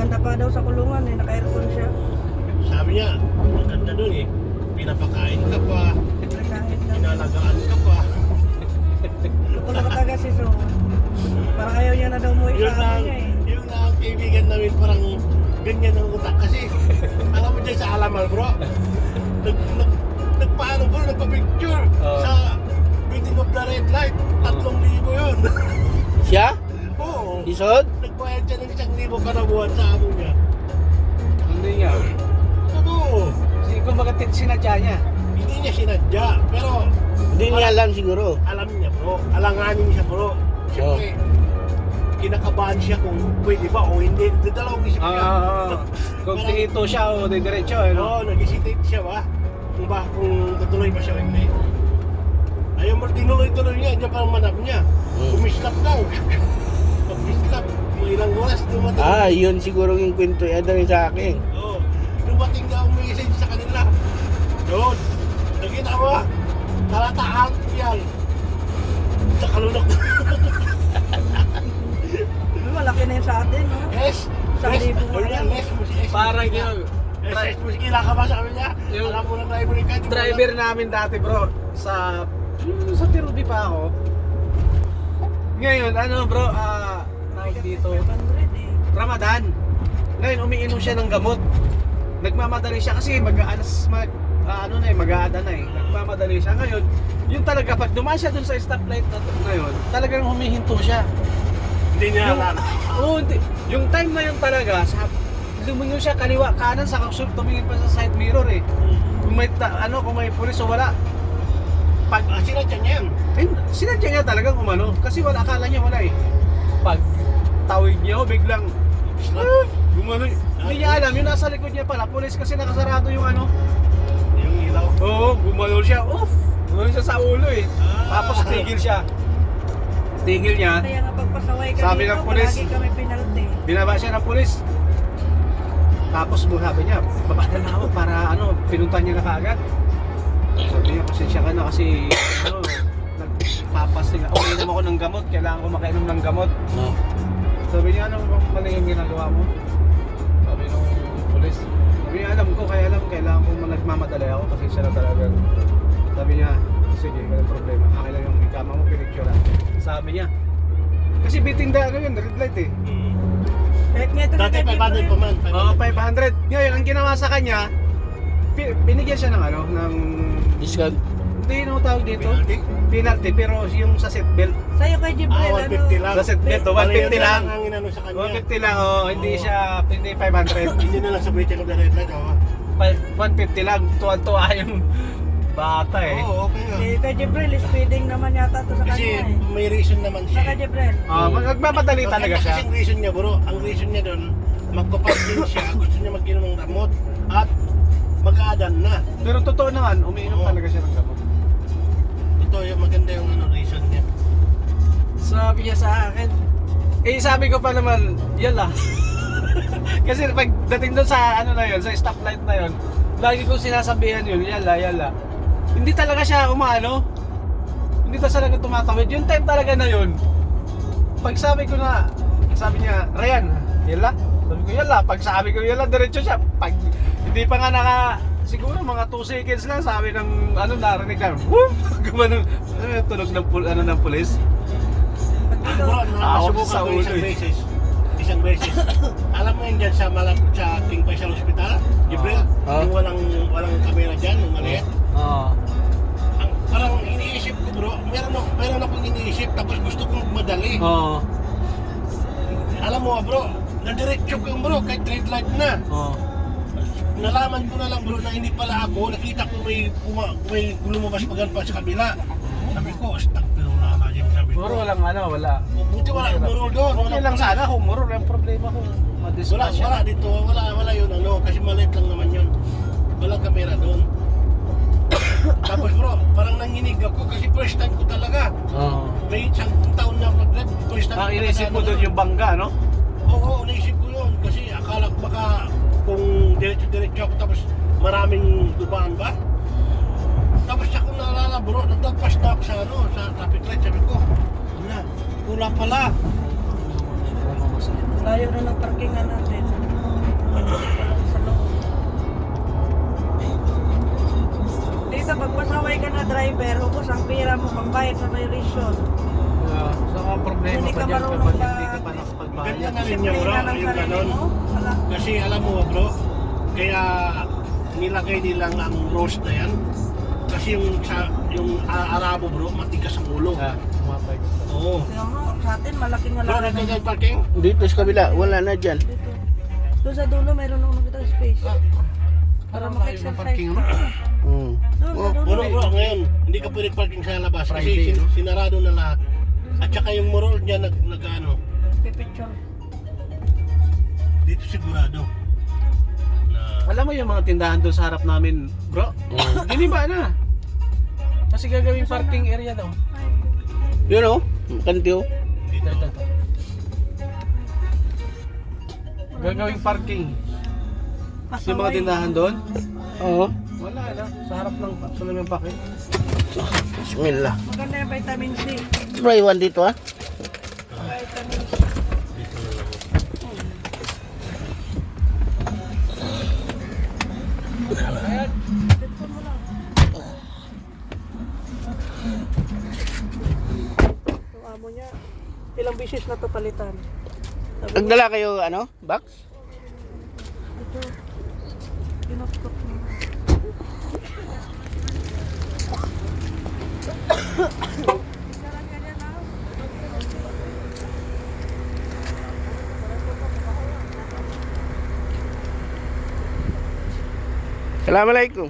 Maganda pa daw sa kulungan eh, naka-aircon siya. Sabi niya, maganda dun eh. Pinapakain ka pa, Kahit na. pinalagaan ka pa. Kung nakataga si So, parang ayaw niya na daw mo Yun isa lang, niya eh. yung lang kaibigan namin parang ganyan ang utak kasi. Alam mo dyan sa Alamal bro, nagpaano bro, nagpa-picture sa Meeting of the Red Light, 3,000 yun. Siya? Oo, Isod? nagbayad siya ng 1,000 kada buwan sa amo niya. Hindi nga. Totoo, Kumbaga sinadya niya. hindi niya sinadya, pero Hindi niya alam siguro. alam niya bro, alanganin siya bro. Siyempre, kinakabahan siya kung pwede ba o hindi. Dalawang isip niya. Kung tihito siya o diretso, eh, no? Oo, nag-hesitate siya ba? Kung tutuloy ba siya o hindi. Ayaw mo, tinuloy-tuloy niya, diyan parang manap niya. Kumislap lang. Pag-mislap, mga ilang oras dumating. Yun siguro yung kwento yan rin sa akin. Oo, dumating daw ang message sa kanila. Yun, nakita mo, talataan yan. Sa kalunok. Malaki na yun sa atin, no? Yes, Sa yes, libo nga ayun yan, yan. yes, mo si S. Parang yun. S, mo si Kila ka ba sa kanya niya? Yung Alam mo na driver ni Kati. Driver namin dati, bro, sa Tirubi pa ako. Ngayon, ano bro, tawag dito, 500 eh. Ramadan. Ngayon, umiinom siya ng gamot. Nagmamadali siya kasi mag-aada na eh. Nagmamadali siya. Ngayon, yung talaga, pag dumaan siya dun sa stoplight na ngayon, talagang humihinto siya. Hindi niya Yung, alam. hindi. Yung time na yun talaga, lumingon siya kaliwa, kanan, sa tumingin pa sa side mirror eh. Kung may, kung may pulis o wala. Pag Sinadya niya yan. sinadya niya talagang umano kasi wala, akala niya wala eh. Pag tawid niya biglang gumano. Hindi niya alam, yung nasa likod niya pala pulis kasi nakasarado yung ano. Yung ilaw. Oo, gumano siya. Gumano siya sa ulo eh. Tapos tigil siya. Tigil niya. Kaya nga pagpasaway ka Sabi ng pulis, palagi kami penalty. binaba siya ng pulis. Tapos sabi niya, baba na ako para pinuntan niya na kaagad. Sabi niya, pasensya ka na kasi nagpapasing. Uminom ako ng gamot, kailangan ko makainom ng gamot. Sabi niya, ano bang mali yung ginagawa mo? Sabi nung pulis. Sabi niya, alam ko, kailangan ko nagmamadali ako, pasensya na talaga. Sabi niya, sige, walang problema. Akin lang yung ikama mo, pinicture. Sabi niya, kasi biting yun, red light eh. Kahit nga ito Dati 500 pa man. Oo, 500. Ngayon, ang ginawa sa kanya, binigyan siya ng ng Discount. hindi na tawag dito. Penalty? Penalty, pero yung sa seatbelt. Sa'yo kay Jibril, 150 lang. Sa seatbelt, 150 lang. Ang inano sa kanya. 150 lang, hindi siya, hindi 500. Hindi na lang sa Meeting of the Red Light. 150 lang, tuwa-tuwa yung bata eh. Oo, okay nga. Kay Jibril, speeding naman yata to sa Kasi kanya eh. may reason naman Sa siya. kay Jibril. Nagmamadali talaga siya. Kasi ang reason niya bro, ang reason niya doon, magpapadin siya, gusto niya mag-inom ng ramot at mag-aadan na. Pero totoo naman, umiinom Oo. talaga siya ng gamot. Ito yung maganda yung reason niya. Sabi niya sa akin, sabi ko pa naman, yala. Kasi pagdating doon sa na yun, sa stoplight na yun, lagi kong sinasabihan yun, yala. Hindi talaga siya hindi talaga tumatawid. Yung time talaga na yun, pag sabi niya, Ryan, yala? Sabi ko, yala. Pag sabi ko, yala, diretso siya. Pag hindi pa nga siguro mga 2 seconds lang, sabi ng, narinig lang, whoop! Gumanon, tunog ng pulis. Bro, nasubukan sa ko ulo isang beses. Alam mo yun dyan sa King Faisal Hospital, Jibril, yung walang kamera dyan, yung maliit. Ang parang iniisip ko bro, meron akong iniisip tapos gusto kong magmadali. Alam mo bro, nadiretso ko yung bro, kahit red light na. Nalaman ko na lang bro na hindi pala ako, nakita ko may lumabas pa sa kabila. Sabi ko, stuck pero wala yung sabi ko. Siguro wala. Buti wala umurol doon. Okay lang sana kung murol, yung problema kung ma-discuss Wala dito, wala yun kasi maliit lang naman yun. Walang kamera doon. Tapos bro, parang nanginig ako kasi first time ko talaga. May isang taon na ako nag-drive, first time Ang ko inisip mo doon yung bangga, no? Oo, naisip ko yun kasi akala ko baka kung diretso ako tapos maraming dubaan ba? Tapos ako naalala bro, nagtagpas na ako sa traffic light, sabi ko, wala pala. Layo na ng parkingan natin. Tapos ang pera mo pambayad sa violation. Saka problema Hindi pa ka dyan marunong kapag ba- hindi ka pa nakapagbayad. Ganyan na rin yan bro, Disiplina ng yung sarili ganon. mo. Wala. Kasi alam mo bro, kaya nilagay nilang ang rules na yan. Kasi yung Arabo bro, matigas ang ulo. Umapay. Oo. Kaya mo, sa atin malaking Bro, wala. nagkagal parking? Dito sa kabila, wala na dyan. Dito. Doon sa dulo, mayroon nung nakita space. Para maka-exercise parking, ka. Hmm. Doon sa dulo. Bro, bro, ngayon, hindi ka pwede parking sa labas kasi Friday, no? sinarado na lahat. At saka yung moral niya nag-ano, Pipicture. dito sigurado. Na, Alam mo yung mga tindahan doon sa harap namin, bro? Giniba na. Kasi gagawing parking area daw. Yun o, kantiyo. dito. Gagawing parking. Pasaway. Yung mga tindahan doon, Oo. wala na. Sa harap ng Sulamang Pake. Bismillah. Maganda yung vitamin C. Try one dito ah. Vitamin C. Headphone mo lang. Yung amo niya, ilang bisis na to palitan. Sabi ko, Nagdala kayo ano, box? ito, pinapot mo. Assalamualaikum.